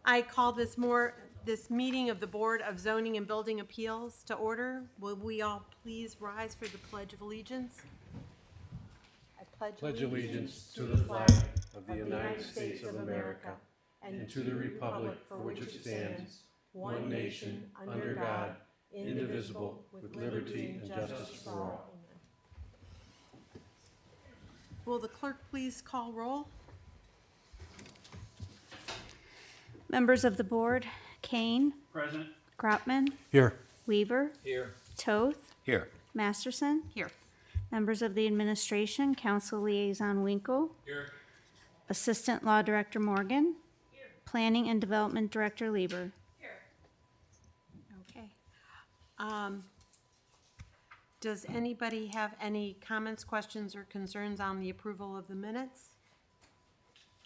I call this meeting of the Board of Zoning and Building Appeals to order. Will we all please rise for the Pledge of Allegiance? I Pledge allegiance to the flag of the United States of America and to the republic for which it stands, one nation, under God, indivisible, with liberty and justice for all. Will the clerk please call roll? Members of the board, Kane. Present. Grotman. Here. Weaver. Here. Toth. Here. Masterson. Here. Members of the administration, council liaison Winkle. Here. Assistant Law Director Morgan. Here. Planning and Development Director Lieber. Okay. Does anybody have any comments, questions, or concerns on the approval of the minutes?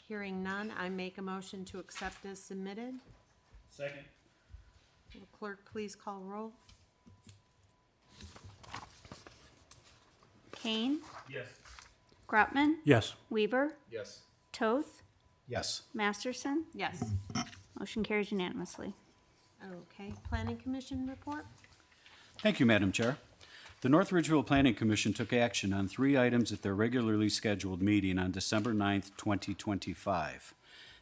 Hearing none, I make a motion to accept as submitted. Second. Will the clerk please call roll? Kane. Yes. Grotman. Yes. Weaver. Yes. Toth. Yes. Masterson. Yes. Motion carries unanimously. Okay, Planning Commission report? Thank you, Madam Chair. The North Ridgeville Planning Commission took action on 3 items at their regularly scheduled meeting on December 9th, 2025.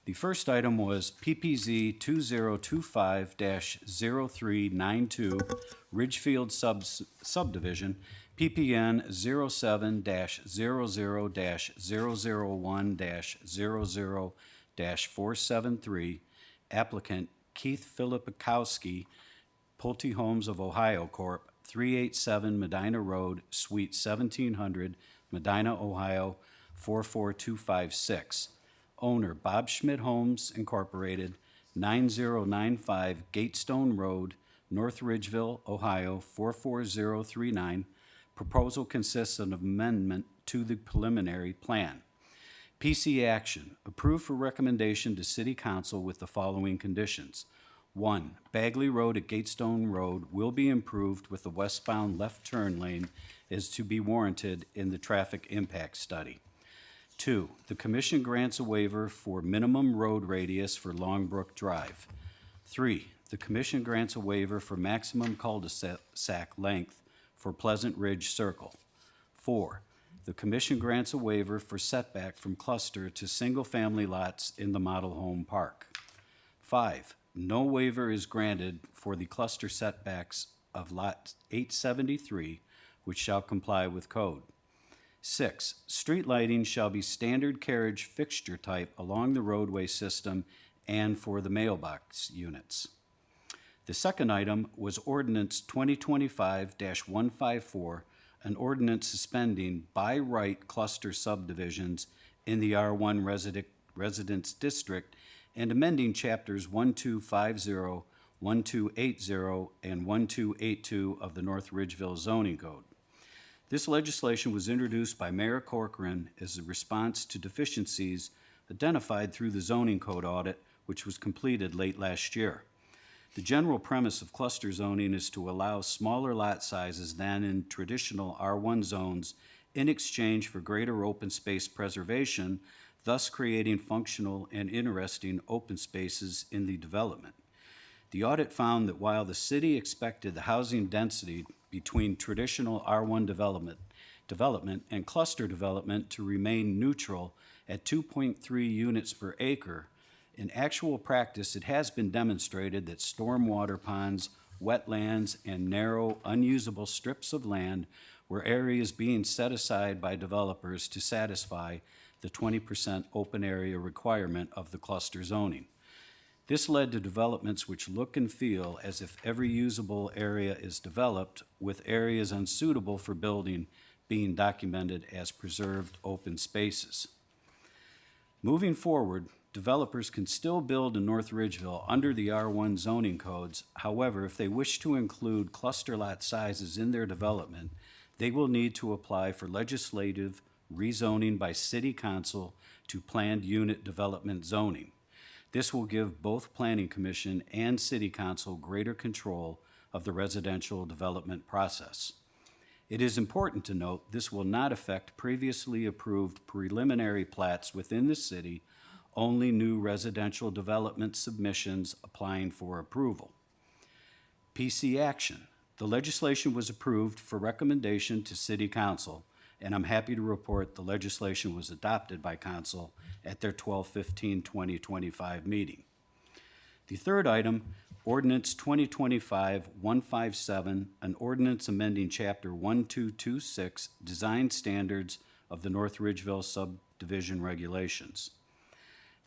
The first item was PPZ 2025-0392 Ridgefield Subdivision, PPN 07-00-001-00-473, applicant Keith Filipikowski, Pulte Homes of Ohio Corp., 387 Medina Road, Suite 1700, Medina, Ohio, 44256. Owner Bob Schmidt Homes Incorporated, 9095 Gatestone Road, North Ridgeville, Ohio, 44039. Proposal consists of an amendment to the preliminary plan. PC action, approve for recommendation to City Council with the following conditions. 1. Bagley Road at Gatestone Road will be improved with the westbound left turn lane as to be warranted in the traffic impact study. 2. The Commission grants a waiver for minimum road radius for Longbrook Drive. 3. The Commission grants a waiver for maximum cul-de-sac length for Pleasant Ridge Circle. 4. The Commission grants a waiver for setback from cluster to single-family lots in the model home park. 5. No waiver is granted for the cluster setbacks of Lot 873, which shall comply with code. 6. Street lighting shall be standard carriage fixture type along the roadway system and for the mailbox units. The second item was Ordinance 2025-154, an ordinance suspending by right cluster subdivisions in the R1 Residence District and amending chapters 1250, 1280, and 1282 of the North Ridgeville Zoning Code. This legislation was introduced by Mayor Corcoran as a response to deficiencies identified through the zoning code audit, which was completed late last year. The general premise of cluster zoning is to allow smaller lot sizes than in traditional R1 zones in exchange for greater open space preservation, thus creating functional and interesting open spaces in the development. The audit found that while the city expected the housing density between traditional R1 development and cluster development to remain neutral at 2.3 units per acre, in actual practice, it has been demonstrated that stormwater ponds, wetlands, and narrow, unusable strips of land were areas being set aside by developers to satisfy the 20% open area requirement of the cluster zoning. This led to developments which look and feel as if every usable area is developed, with areas unsuitable for building being documented as preserved open spaces. Moving forward, developers can still build in North Ridgeville under the R1 zoning codes. However, if they wish to include cluster lot sizes in their development, they will need to apply for legislative rezoning by City Council to planned unit development zoning. This will give both Planning Commission and City Council greater control of the residential development process. It is important to note this will not affect previously approved preliminary plats within the city, only new residential development submissions applying for approval. PC action. The legislation was approved for recommendation to City Council, and I'm happy to report the legislation was adopted by Council at their 12/15/2025 meeting. The third item, Ordinance 2025-157, an ordinance amending Chapter 1226, Design Standards of the North Ridgeville Subdivision Regulations.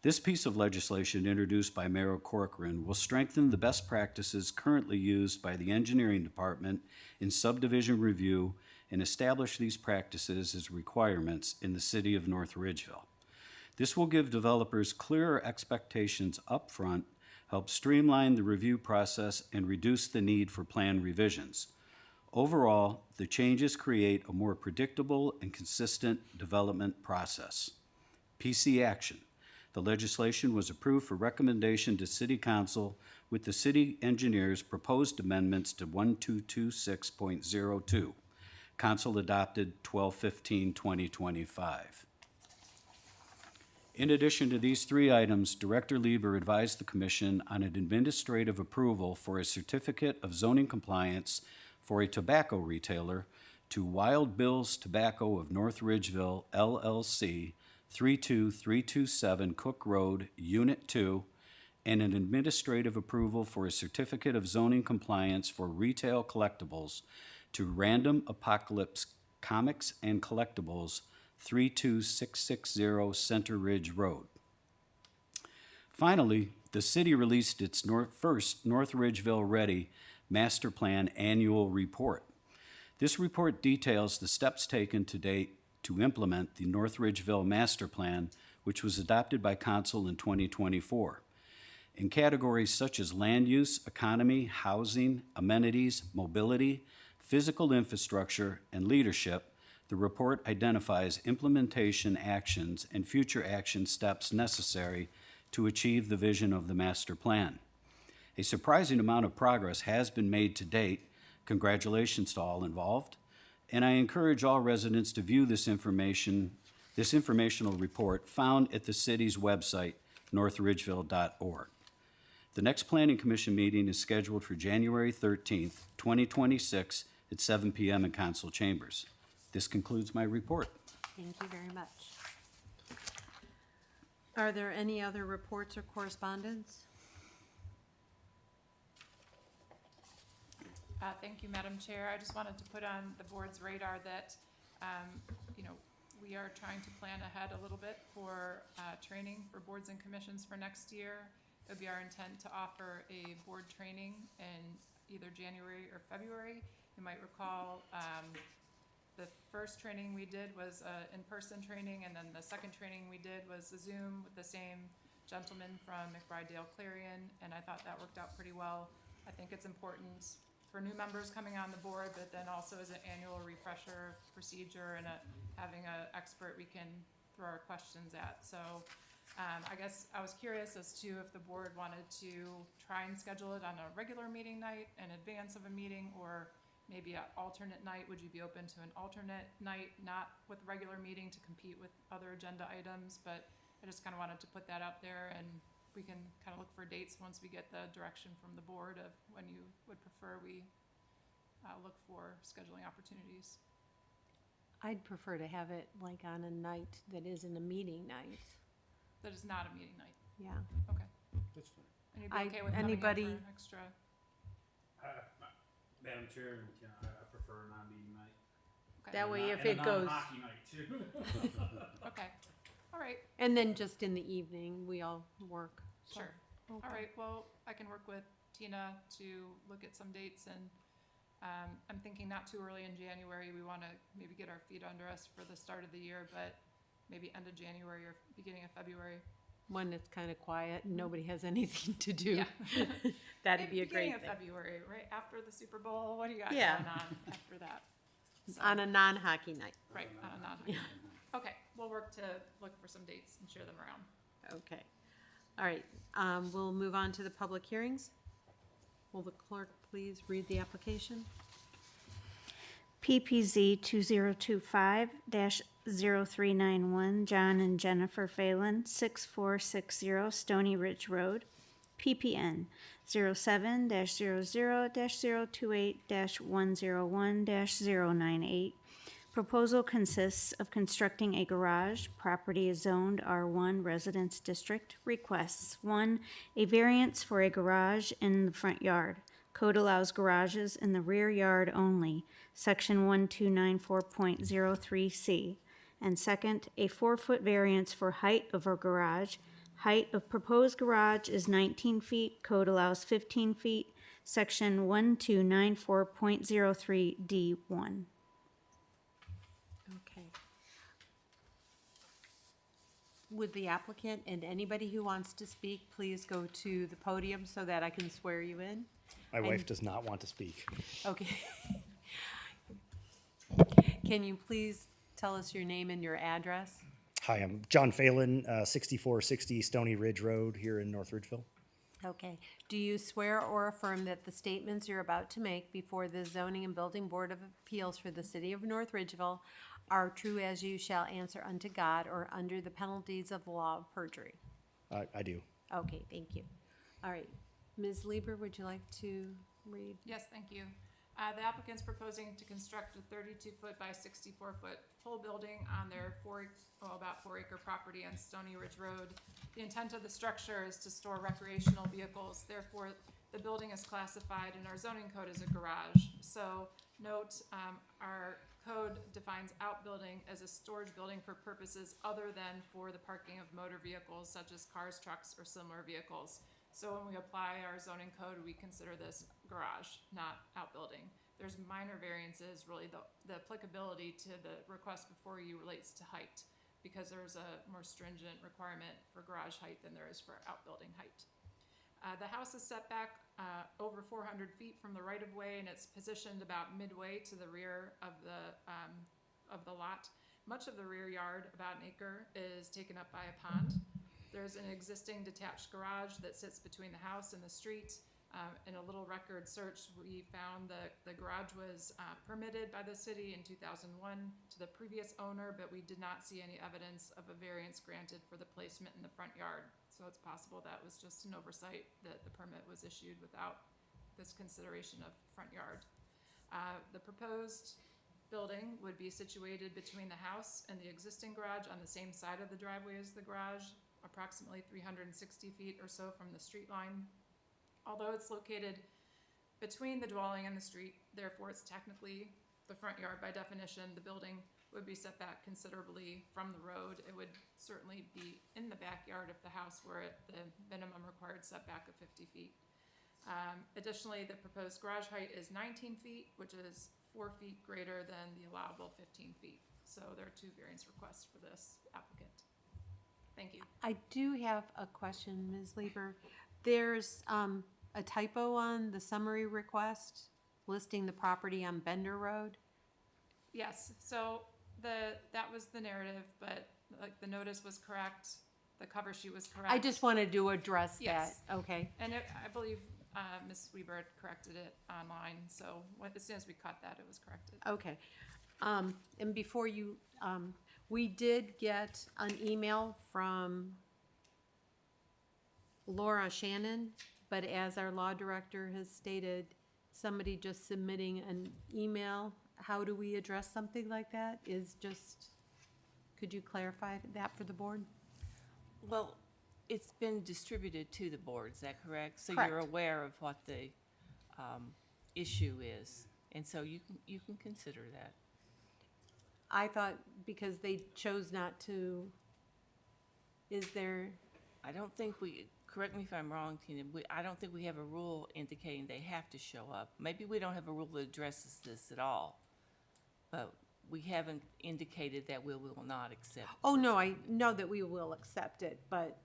This piece of legislation introduced by Mayor Corcoran will strengthen the best practices currently used by the Engineering Department in subdivision review and establish these practices as requirements in the city of North Ridgeville. This will give developers clearer expectations upfront, help streamline the review process, and reduce the need for plan revisions. Overall, the changes create a more predictable and consistent development process. PC action. The legislation was approved for recommendation to City Council with the city engineer's proposed amendments to 1226.02. Council adopted 12/15/2025. In addition to these three items, Director Lieber advised the Commission on an administrative approval for a certificate of zoning compliance for a tobacco retailer to Wild Bill's Tobacco of North Ridgeville, LLC, 32327 Cook Road, Unit 2, and an administrative approval for a certificate of zoning compliance for retail collectibles to Random Apocalypse Comics and Collectibles, 32660 Center Ridge Road. Finally, the city released its first North Ridgeville Ready Master Plan Annual Report. This report details the steps taken to date to implement the North Ridgeville Master Plan, which was adopted by Council in 2024. In categories such as land use, economy, housing, amenities, mobility, physical infrastructure, and leadership, the report identifies implementation actions and future action steps necessary to achieve the vision of the master plan. A surprising amount of progress has been made to date. Congratulations to all involved, and I encourage all residents to view this informational report found at the city's website, northridgeville.org. The next Planning Commission meeting is scheduled for January 13th, 2026 at 7 p.m. in Council Chambers. This concludes my report. Thank you very much. Are there any other reports or correspondence? Thank you, Madam Chair. I just wanted to put on the board's radar that, we are trying to plan ahead a little bit for training for boards and commissions for next year. It would be our intent to offer a board training in either January or February. You might recall the first training we did was in-person training, and then the second training we did was a Zoom with the same gentleman from McBride-Dale Clarion, and I thought that worked out pretty well. I think it's important for new members coming on the board, but then also as an annual refresher procedure and having an expert we can throw our questions at. So I guess I was curious as to if the board wanted to try and schedule it on a regular meeting night in advance of a meeting, or maybe an alternate night. Would you be open to an alternate night, not with a regular meeting to compete with other agenda items? But I just kind of wanted to put that out there, and we can kind of look for dates once we get the direction from the board of when you would prefer we look for scheduling opportunities. I'd prefer to have it like on a night that isn't a meeting night. That is not a meeting night. Yeah. Okay. That's fine. And you'd be okay with anybody- coming in for an extra? Madam Chair, I prefer a non-meeting night. Okay. That way if And a it goes, non-hockey night too. Okay. All right. and then just in the evening, we all work. so, Sure. okay. All right, well, I can work with Tina to look at some dates, and I'm thinking not too early in January. We want to maybe get our feet under us for the start of the year, but maybe end of January or beginning of February. When it's kind of quiet and nobody has anything to do. Yeah. That'd Maybe be a beginning great of thing. February, right after the Super Bowl. What do you got Yeah. going on after that? So, On a non-hockey night. right, on a non. Okay, we'll work to look for some dates and share them around. Okay. All right, we'll move on to the public hearings. Will the clerk please read the application? PPZ 2025-002 0391, John and Jennifer Phelan, 6460 Stony Ridge Road, PPN 07-00-028-101-098. Proposal consists of constructing a garage. Property is zoned R1 Residence District. Requests: 1, a variance for a garage in the front yard. Code allows garages in the rear yard only, section 1294.03C. And second, a 4-foot variance for height of a garage. Height of proposed garage is 19 feet, code allows 15 feet, section 1294.03D1. Okay. Would the applicant and anybody who wants to speak please go to the podium so that I can swear you in? My And- wife does not want to speak. Okay. Can you please tell us your name and your address? Hi, I'm John Phelan, 6460 Stony Ridge Road here in North Ridgeville. Okay. Do you swear or affirm that the statements you're about to make before the Zoning and Building Board of Appeals for the City of North Ridgeville are true as you shall answer unto God or under the penalties of the law of perjury? I do. Okay, thank you. All right. Ms. Lieber, would you like to read? Yes, thank you. The applicant's proposing to construct a 32-foot by 64-foot pole building on their about 4-acre property on Stony Ridge Road. The intent of the structure is to store recreational vehicles. Therefore, the building is classified in our zoning code as a garage. So note, our code defines outbuilding as a storage building for purposes other than for the parking of motor vehicles such as cars, trucks, or similar vehicles. So when we apply our zoning code, we consider this garage, not outbuilding. There's minor variances, really the applicability to the request before you relates to height, because there's a more stringent requirement for garage height than there is for outbuilding height. The house is set back over 400 feet from the right-of-way, and it's positioned about midway to the rear of the lot. Much of the rear yard, about an acre, is taken up by a pond. There's an existing detached garage that sits between the house and the street. In a little record search, we found that the garage was permitted by the city in 2001 to the previous owner, but we did not see any evidence of a variance granted for the placement in the front yard. So it's possible that was just an oversight, that the permit was issued without this consideration of front yard. The proposed building would be situated between the house and the existing garage on the same side of the driveway as the garage, approximately 360 feet or so from the street line. Although it's located between the dwelling and the street, therefore it's technically the front yard by definition, the building would be set back considerably from the road. It would certainly be in the backyard if the house were at the minimum required setback of 50 feet. Additionally, the proposed garage height is 19 feet, which is 4 feet greater than the allowable 15 feet. So there are 2 variance requests for this applicant. Thank you. I do have a question, Ms. Lieber. There's a typo on the summary request listing the property on Bender Road. Yes, so that was the narrative, but like the notice was correct, the cover sheet was correct. I just wanted to address that. Yes. Okay. And I believe Ms. Weber had corrected it online, so as soon as we caught that, it was corrected. Okay. And before you, we did get an email from Laura Shannon, but as our law director has stated, somebody just submitting an email, how do we address something like that? Could you clarify that for the board? Well, it's been distributed to the board, is that correct? So Correct. you're aware of what the issue is, and so you can consider that. I thought because they chose not to, is there, I don't think correct me if I'm wrong, Tina, I don't think we have a rule indicating they have to show up. Maybe we don't have a rule that addresses this at all, but we haven't indicated that we will not accept. oh, no, I know that we will accept it, but,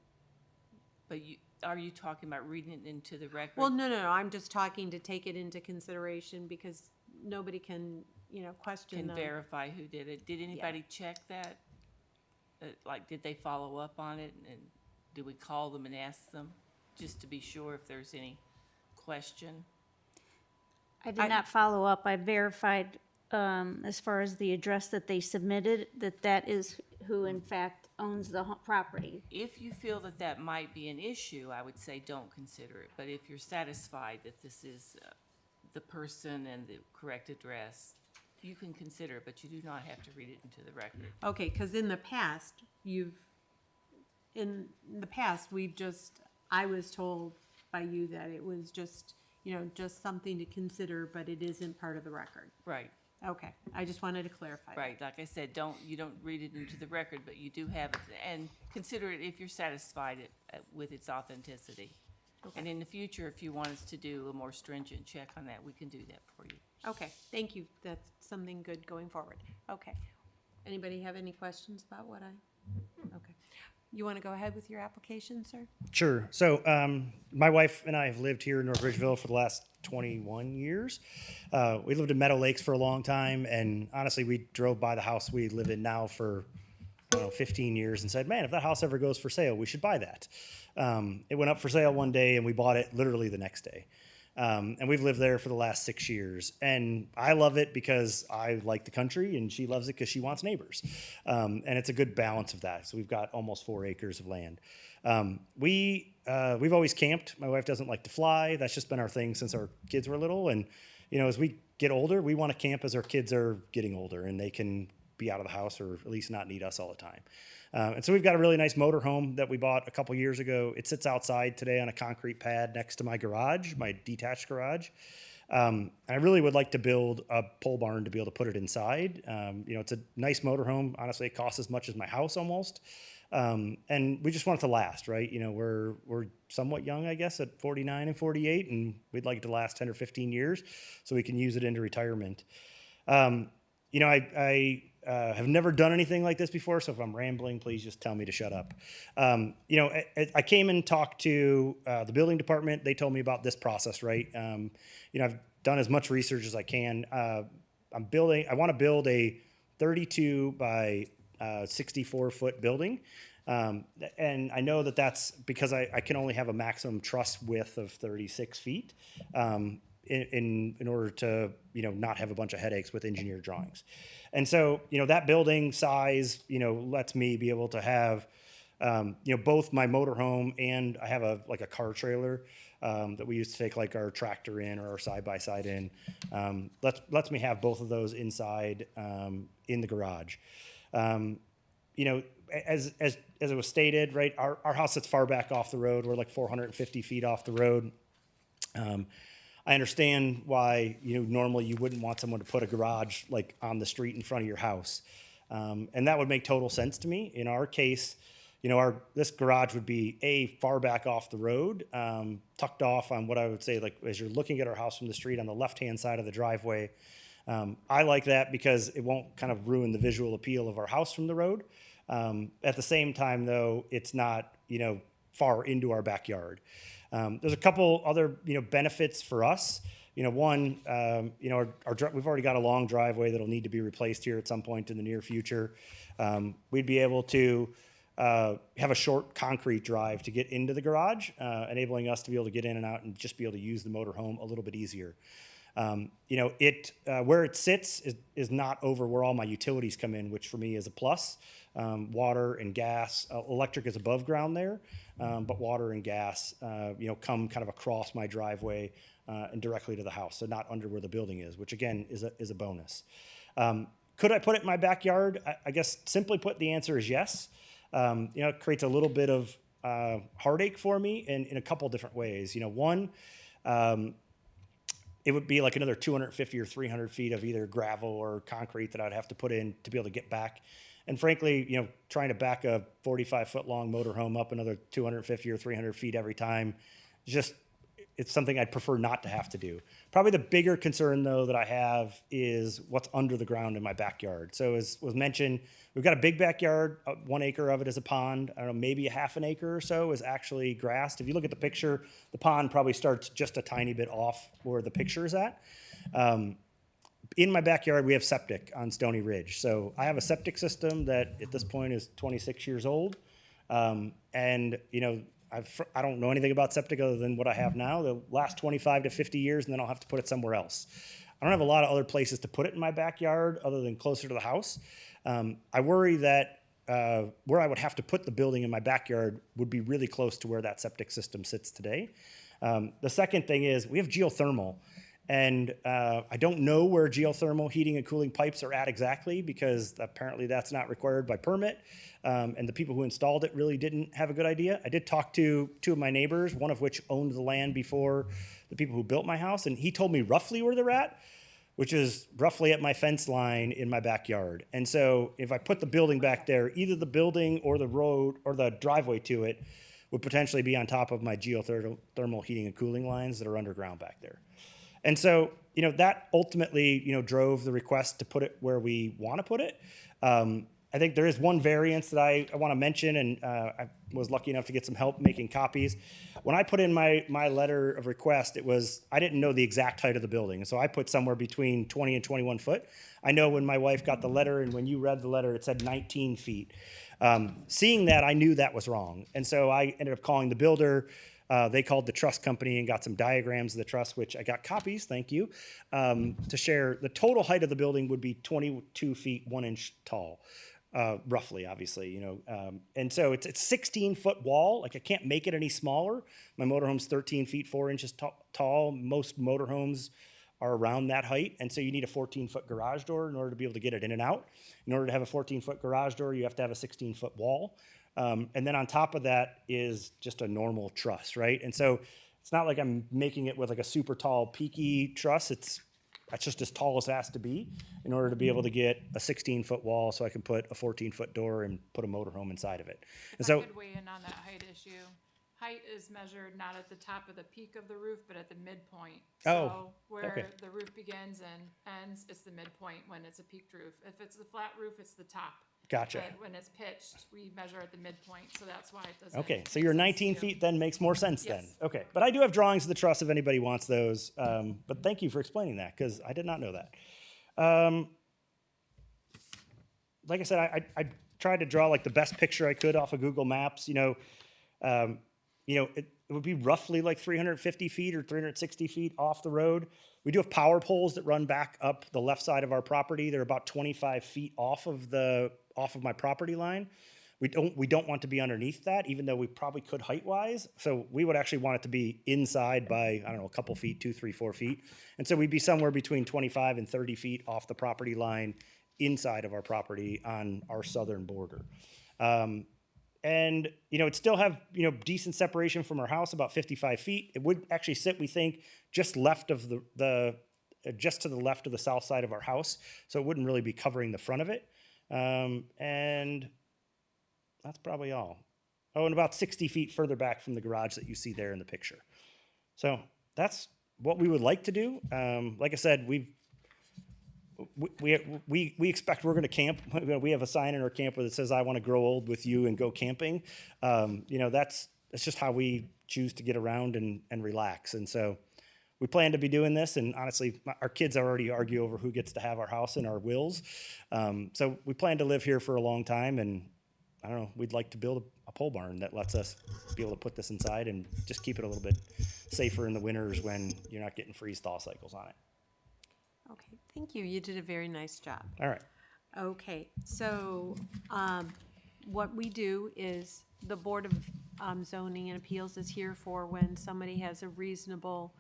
But are you talking about reading it into the record? well, no, I'm just talking to take it into consideration because nobody can, question Can them. verify who did it. Did anybody check that? Like, did they follow up on it? And do we call them and ask them just to be sure if there's any question? I did not follow up. I verified as far as the address that they submitted, that is who in fact owns the property. If you feel that that might be an issue, I would say don't consider it. But if you're satisfied that this is the person and the correct address, you can consider it, but you do not have to read it into the record. Okay, because in the past, I was told by you that it was just, just something to consider, but it isn't part of the record. Right, Okay, I just wanted to clarify. that. right. Like I said, you don't read it into the record, but you do have it, and consider it if you're satisfied with its authenticity. And in the future, if you want us to do a more stringent check on that, we can do that for you. Okay, thank you. That's something good going forward. Okay. Anybody have any questions about what okay. You want to go ahead with your application, sir? Sure. So my wife and I have lived here in North Ridgeville for the last 21 years. We lived in Meadow Lakes for a long time, and honestly, we drove by the house we live in now for 15 years and said, man, if that house ever goes for sale, we should buy that. It went up for sale one day, and we bought it literally the next day. And we've lived there for the last 6 years. And I love it because I like the country, and she loves it because she wants neighbors. And it's a good balance of that. So we've got almost 4 acres of land. We've always camped. My wife doesn't like to fly. That's just been our thing since our kids were little. And, as we get older, we want to camp as our kids are getting older, and they can be out of the house or at least not need us all the time. And so we've got a really nice motor home that we bought a couple years ago. It sits outside today on a concrete pad next to my garage, my detached garage. I really would like to build a pole barn to be able to put it inside. It's a nice motor home. Honestly, it costs as much as my house almost. And we just want it to last, right? We're somewhat young, I guess, at 49 and 48, and we'd like it to last 10 or 15 years so we can use it into retirement. I have never done anything like this before, so if I'm rambling, please just tell me to shut up. I came and talked to the building department. They told me about this process, right? I've done as much research as I can. I want to build a 32 by 64-foot building. And I know that's because I can only have a maximum truss width of 36 feet in order to, not have a bunch of headaches with engineered drawings. And so, that building size, lets me be able to have, both my motorhome and I have a car trailer that we used to take our tractor in or our side-by-side in. Lets me have both of those inside in the garage. As it was stated, right, our house sits far back off the road. We're 450 feet off the road. I understand why, normally you wouldn't want someone to put a garage on the street in front of your house. And that would make total sense to me. In our case, this garage would be far back off the road, tucked off on what I would say, as you're looking at our house from the street on the left-hand side of the driveway. I like that because it won't kind of ruin the visual appeal of our house from the road. At the same time, though, it's not, far into our backyard. There's a couple other, benefits for us. One, we've already got a long driveway that'll need to be replaced here at some point in the near future. We'd be able to have a short concrete drive to get into the garage, enabling us to be able to get in and out and just be able to use the motorhome a little bit easier. Where it sits is not over where all my utilities come in, which for me is a plus. Water and gas, electric is above ground there, but water and gas, come kind of across my driveway and directly to the house, so not under where the building is, which again is a bonus. Could I put it in my backyard? I guess simply put, the answer is yes. It creates a little bit of heartache for me in a couple different ways. One, it would be another 250 or 300 feet of either gravel or concrete that I'd have to put in to be able to get back. And frankly, trying to back a 45-foot long motorhome up another 250 or 300 feet every time, it's something I'd prefer not to have to do. Probably the bigger concern, though, that I have is what's under the ground in my backyard. So as was mentioned, we've got a big backyard. 1 acre of it is a pond. I don't know, maybe a half an acre or so is actually grassed. If you look at the picture, the pond probably starts just a tiny bit off where the picture is at. In my backyard, we have septic on Stony Ridge. So I have a septic system that at this point is 26 years old. And, I don't know anything about septic other than what I have now. They'll last 25 to 50 years, and then I'll have to put it somewhere else. I don't have a lot of other places to put it in my backyard other than closer to the house. I worry that where I would have to put the building in my backyard would be really close to where that septic system sits today. The second thing is we have geothermal. And I don't know where geothermal heating and cooling pipes are at exactly because apparently that's not required by permit. And the people who installed it really didn't have a good idea. I did talk to two of my neighbors, one of which owned the land before the people who built my house. And he told me roughly where they're at, which is roughly at my fence line in my backyard. And so if I put the building back there, either the building or the road or the driveway to it would potentially be on top of my geothermal heating and cooling lines that are underground back there. And so, that ultimately, drove the request to put it where we want to put it. I think there is one variance that I want to mention, and I was lucky enough to get some help making copies. When I put in my letter of request, I didn't know the exact height of the building. And so I put somewhere between 20 and 21 foot. I know when my wife got the letter and when you read the letter, it said 19 feet. Seeing that, I knew that was wrong. And so I ended up calling the builder. They called the truss company and got some diagrams of the truss, which I got copies, thank you, to share. The total height of the building would be 22 feet, 1 inch tall, roughly, obviously, and so it's 16-foot wall. Like I can't make it any smaller. My motorhome's 13 feet, 4 inches tall. Most motorhomes are around that height. And so you need a 14-foot garage door in order to be able to get it in and out. In order to have a 14-foot garage door, you have to have a 16-foot wall. And then on top of that is just a normal truss, right? And so it's not like I'm making it with like a super tall peaky truss. That's just as tall as it has to be in order to be able to get a 16-foot wall so I can put a 14-foot door and put a motorhome inside of it. And If so I could weigh in on that height issue. Height is measured not at the top of the peak of the roof, but at the midpoint. Oh, So where okay. the roof begins and ends, it's the midpoint when it's a peaked roof. If it's a flat roof, it's the top. Gotcha. But when it's pitched, we measure at the midpoint, so that's why it doesn't. Okay, so make your sense to 19 you. feet then makes more sense then. Yes. Okay, but I do have drawings of the truss if anybody wants those. But thank you for explaining that because I did not know that. Like I said, I tried to draw like the best picture I could off of Google Maps. It would be roughly like 350 feet or 360 feet off the road. We do have power poles that run back up the left side of our property. They're about 25 feet off of my property line. We don't want to be underneath that, even though we probably could height-wise. So we would actually want it to be inside by, I don't know, a couple feet, 2, 3, 4 feet. And so we'd be somewhere between 25 and 30 feet off the property line inside of our property on our southern border. And, it'd still have, decent separation from our house, about 55 feet. It would actually sit, we think, just left of just to the left of the south side of our house. So it wouldn't really be covering the front of it. And that's probably all. Oh, and about 60 feet further back from the garage that you see there in the picture. So that's what we would like to do. Like I said, we expect we're going to camp. We have a sign in our camper that says, "I want to grow old with you and go camping." That's just how we choose to get around and relax. And so we plan to be doing this. And honestly, our kids already argue over who gets to have our house and our wills. So we plan to live here for a long time. And I don't know, we'd like to build a pole barn that lets us be able to put this inside and just keep it a little bit safer in the winters when you're not getting freeze-thaw cycles on it. Okay, thank you. You did a very nice job. All right. Okay, so what we do is the Board of Zoning and Appeals is here for when somebody has a reasonable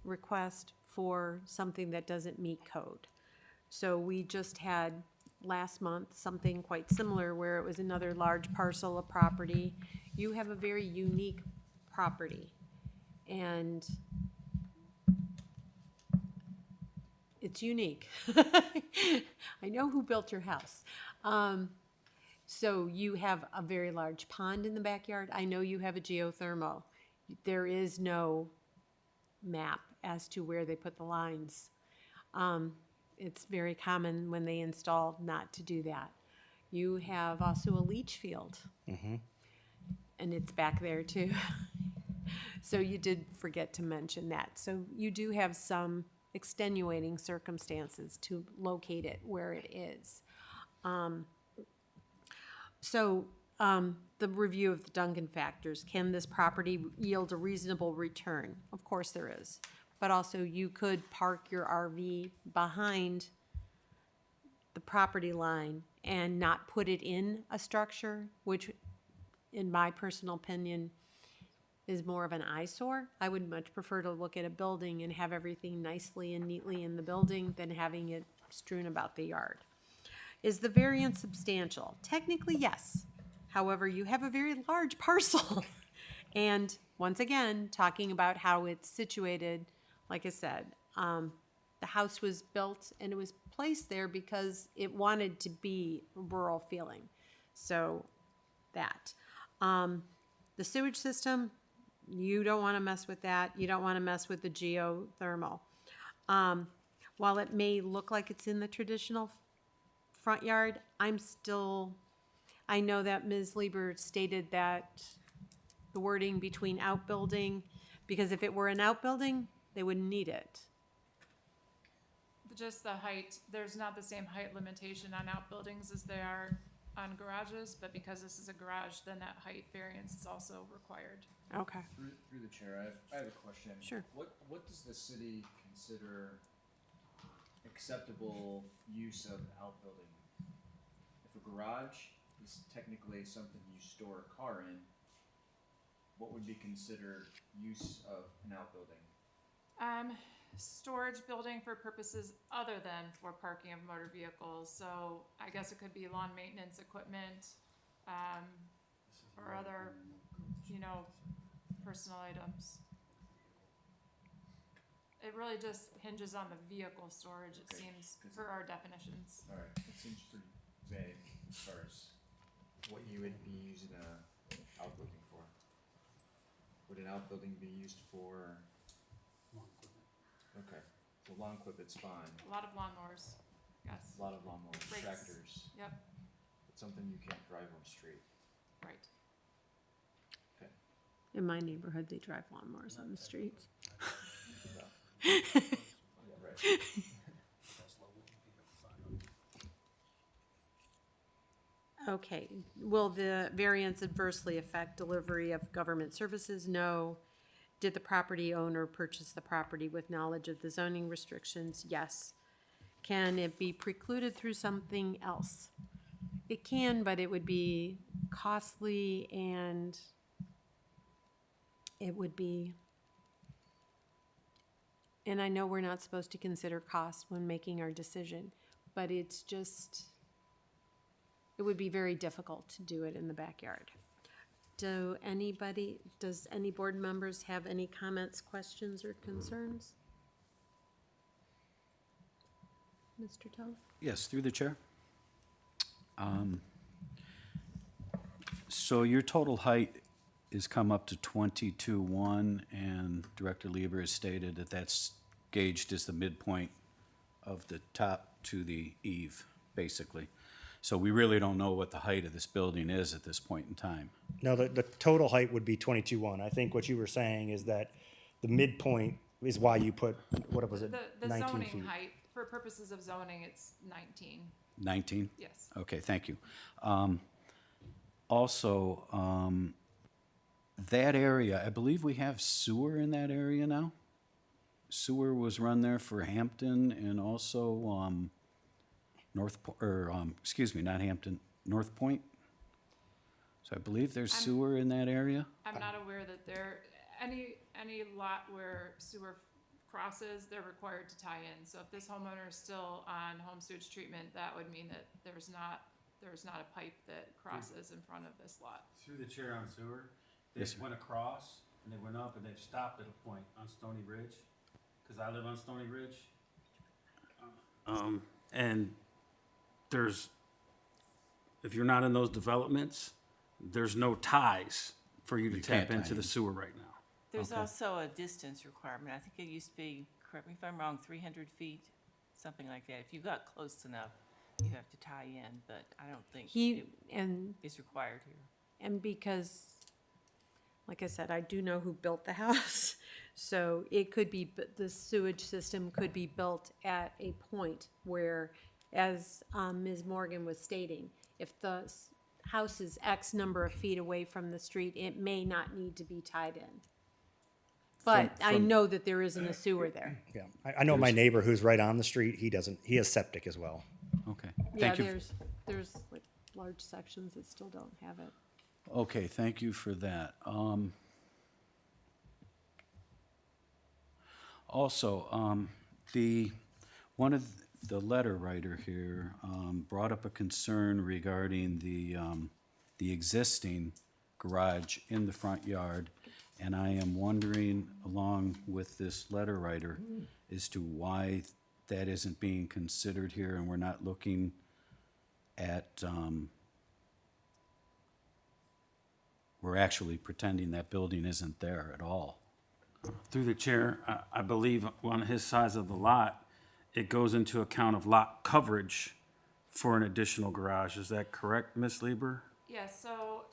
request for something that doesn't meet code. So we just had last month something quite similar where it was another large parcel of property. You have a very unique property, and it's unique. I know who built your house. So you have a very large pond in the backyard. I know you have a geothermal. There is no map as to where they put the lines. It's very common when they install not to do that. You have also a leach field. And it's back there too. So you did forget to mention that. So you do have some extenuating circumstances to locate it where it is. the review of the Duncan factors. Can this property yield a reasonable return? Of course there is. But also you could park your RV behind the property line and not put it in a structure, which in my personal opinion is more of an eyesore. I would much prefer to look at a building and have everything nicely and neatly in the building than having it strewn about the yard. Is the variance substantial? Technically, yes. However, you have a very large parcel. And once again, talking about how it's situated, like I said, the house was built and it was placed there because it wanted to be a rural feeling. So that. The sewage system, you don't want to mess with that. You don't want to mess with the geothermal. While it may look like it's in the traditional front yard, I know that Ms. Lieber stated that the wording between outbuilding, because if it were an outbuilding, they wouldn't need it. Just the height, there's not the same height limitation on outbuildings as there are on garages, but because this is a garage, then that height variance is also required. Okay. Through the chair, I have a question. Sure. What does the city consider acceptable use of an outbuilding? If a garage is technically something you store a car in, what would be considered use of an outbuilding? Storage building for purposes other than for parking of motor vehicles. So I guess it could be lawn maintenance equipment, or other, personal items. It really just hinges on the vehicle storage, it Okay, seems, 'cause for our definitions. Alright, it seems pretty vague as far as what you would be using a outbuilding for. Would an outbuilding be used for? Okay, so lawn equipment's fine, A lot of lawnmowers, yes, a lot of lawnmowers, Rakes. tractors, yep, but something you can't drive on the street. right. In my neighborhood, they drive lawnmowers on the streets. Yeah, right. Okay, will the variance adversely affect delivery of government services? No. Did the property owner purchase the property with knowledge of the zoning restrictions? Yes. Can it be precluded through something else? It can, but it would be costly and it would be, and I know we're not supposed to consider cost when making our decision, but it's just, it would be very difficult to do it in the backyard. Does any board members have any comments, questions, or concerns? Mr. Toth? Yes, through the chair. So your total height is come up to 22.1, and Director Lieber has stated that that's gauged as the midpoint of the top to the eave, basically. So we really don't know what the height of this building is at this point in time. No, the total height would be 22.1. I think what you were saying is that the midpoint is why you put, what was it, The 19 zoning feet? height, for purposes of zoning, it's 19, 19? yes. Okay, thank you. Also, that area, I believe we have sewer in that area now? Sewer was run there for Hampton and also not Hampton, North Point. So I believe there's sewer in that area? I'm not aware that any lot where sewer crosses, they're required to tie in. So if this homeowner is still on home sewage treatment, that would mean that there's not a pipe that crosses in front of this lot. Through the chair on sewer, they Yes, sir. went across and they went up and they've stopped at a point on Stony Ridge, cause I live on Stony Ridge. And if you're not in those developments, there's no ties for you to You can't tap into tie the in. sewer right now. There's Okay. also a distance requirement. I think it used to be, correct me if I'm wrong, 300 feet, something like that. If you got close enough, you have to tie in, but I don't think it is required here. And because, like I said, I do know who built the house, so it could be, the sewage system could be built at a point where, as Ms. Morgan was stating, if the house is X number of feet away from the street, it may not need to be tied in. But I know that there isn't a sewer there. Yeah, I know my neighbor who's right on the street, he has septic as well. Okay, Yeah, thank you. there's like large sections that still don't have it. Okay, thank you for that. Also, one of the letter writer here brought up a concern regarding the existing garage in the front yard, and I am wondering, along with this letter writer, as to why that isn't being considered here, and we're not looking at, we're actually pretending that building isn't there at all. Through the chair, I believe on his size of the lot, it goes into account of lot coverage for an additional garage. Is that correct, Ms. Lieber? Yeah, so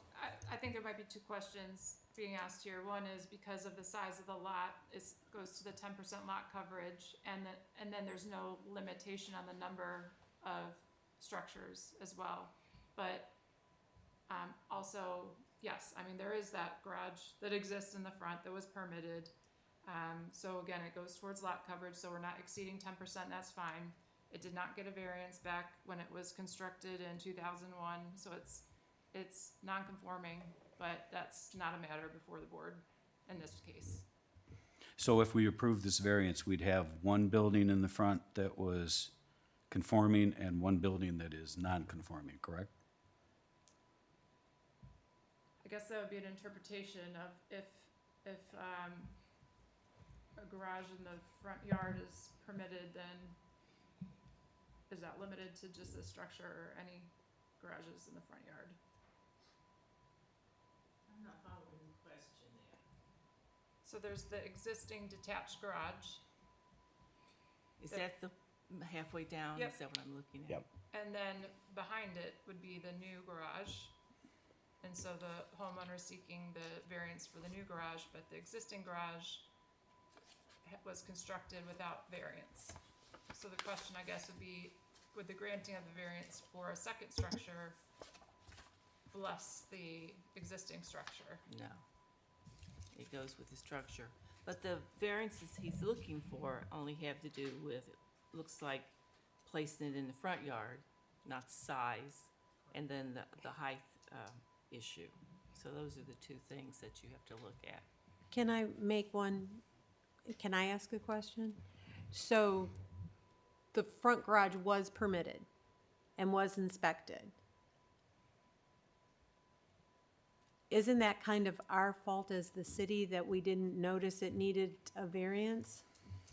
I think there might be two questions being asked here. One is because of the size of the lot, it goes to the 10% lot coverage, and then there's no limitation on the number of structures as well. But also, yes, I mean, there is that garage that exists in the front that was permitted. So again, it goes towards lot coverage, so we're not exceeding 10%, that's fine. It did not get a variance back when it was constructed in 2001, so it's non-conforming, but that's not a matter before the board in this case. So if we approve this variance, we'd have one building in the front that was conforming and one building that is non-conforming, correct? I guess that would be an interpretation of if a garage in the front yard is permitted, then is that limited to just this structure or any garages in the front yard? I'm not following the question there. So there's the existing detached garage, Is that the halfway down? Yep. Is that what I'm looking at? Yep. and then behind it would be the new garage. And so the homeowner is seeking the variance for the new garage, but the existing garage was constructed without variance. So the question, I guess, would be, would the granting of the variance for a second structure bless the existing structure? No. It goes with the structure. But the variances he's looking for only have to do with, it looks like, placing it in the front yard, not size, and then the height issue. So those are the two things that you have to look at. Can I ask a question? So the front garage was permitted and was inspected. Isn't that kind of our fault as the city that we didn't notice it needed a variance?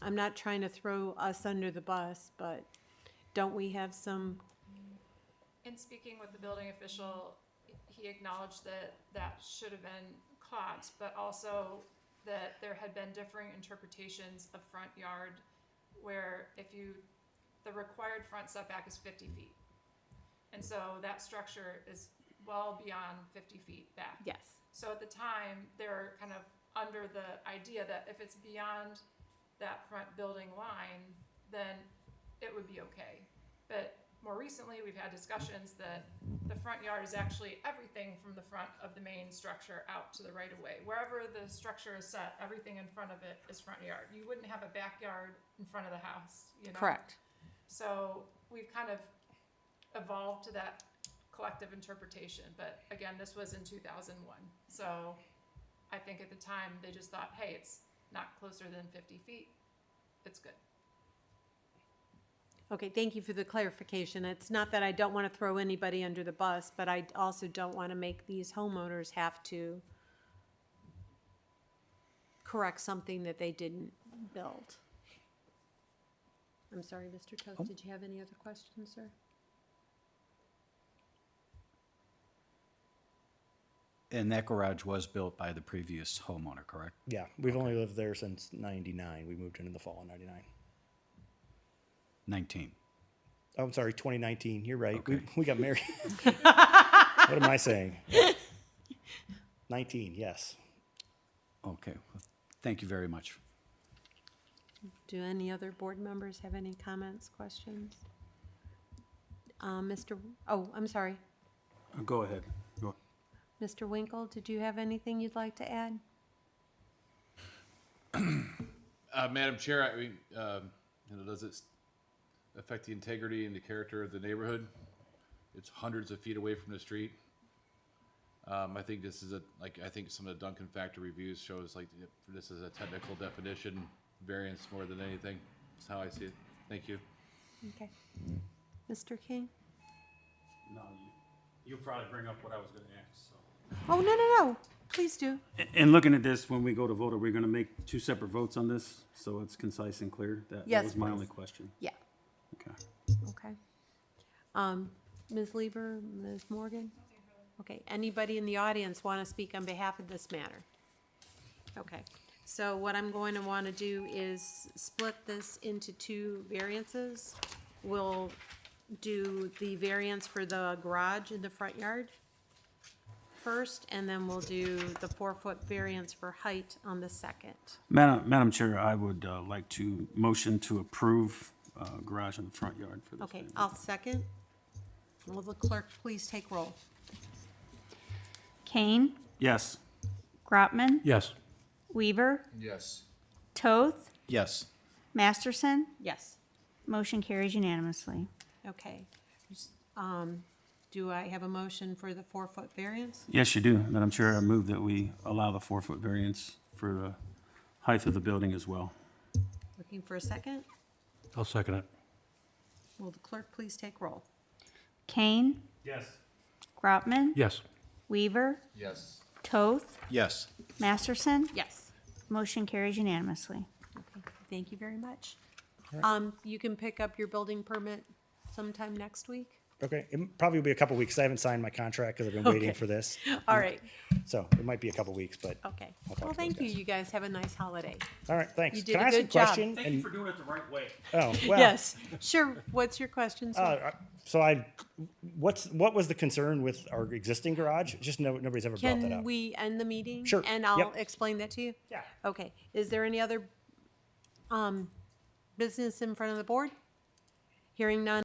I'm not trying to throw us under the bus, but don't we have some? In speaking with the building official, he acknowledged that that should have been caught, but also that there had been differing interpretations of front yard, where the required front setback is 50 feet. And so that structure is well beyond 50 feet back. Yes. So at the time, they're kind of under the idea that if it's beyond that front building line, then it would be okay. But more recently, we've had discussions that the front yard is actually everything from the front of the main structure out to the right of way. Wherever the structure is set, everything in front of it is front yard. You wouldn't have a backyard in front of the house, you know? Correct. So we've kind of evolved to that collective interpretation, but again, this was in 2001. So I think at the time, they just thought, hey, it's not closer than 50 feet. It's good. Okay, thank you for the clarification. It's not that I don't want to throw anybody under the bus, but I also don't want to make these homeowners have to correct something that they didn't build. I'm sorry, Mr. Toth, did you have any other questions, sir? And that garage was built by the previous homeowner, correct? Yeah, we've only lived there since '99. We moved in the fall of '99. 19. Oh, I'm sorry, 2019. You're right. Okay. We got married. What am I saying? 19, yes. Okay, well, thank you very much. Do any other board members have any comments, questions? I'm sorry. Go ahead. Mr. Winkle, did you have anything you'd like to add? Madam Chair, I mean, does it affect the integrity and the character of the neighborhood? It's hundreds of feet away from the street. I think this is I think some of the Duncan Factor reviews shows this is a technical definition variance more than anything. That's how I see it. Thank you. Okay. Mr. King? No, you'll probably bring up what I was gonna ask, so. Oh, no. Please do. And looking at this, when we go to vote, are we gonna make two separate votes on this, so it's concise and clear? That Yes, was my please. only question. Yeah, Okay. okay. Ms. Lieber, Ms. Morgan? Okay, anybody in the audience want to speak on behalf of this matter? Okay, so what I'm going to want to do is split this into two variances. We'll do the variance for the garage in the front yard first, and then we'll do the 4-foot variance for height on the second. Madam Chair, I would like to motion to approve garage in the front yard for this. Okay, family. I'll second. Will the clerk please take roll? Kane, Yes. Grotman, Yes. Weaver, Yes. Toth, Yes. Masterson. Yes. Motion carries unanimously. Okay. Do I have a motion for the 4-foot variance? Yes, you do. Madam Chair, I move that we allow the 4-foot variance for the height of the building as well. Looking for a second? I'll second it. Will the clerk please take roll? Kane, Yes. Grotman, Yes. Weaver, Yes. Toth, Yes. Masterson. Yes. Motion carries unanimously. Okay, thank you very much. You can pick up your building permit sometime next week? Okay, it probably will be a couple weeks. I haven't signed my contract because I've been waiting Okay. for this. All right, So it might be a couple weeks, but, okay. I'll talk Well, to those thank you. guys. You guys have a nice holiday. all right, thanks. You did Can a I ask good job. question? Thank you for doing it the right way. Oh, well. Yes, sure. What's your question, sir? So what was the concern with our existing garage? Just nobody's ever brought that Can up. we end the meeting? Sure, And I'll yep. explain that to you? Yeah. Okay. Is there any other business in front of the board? Hearing none,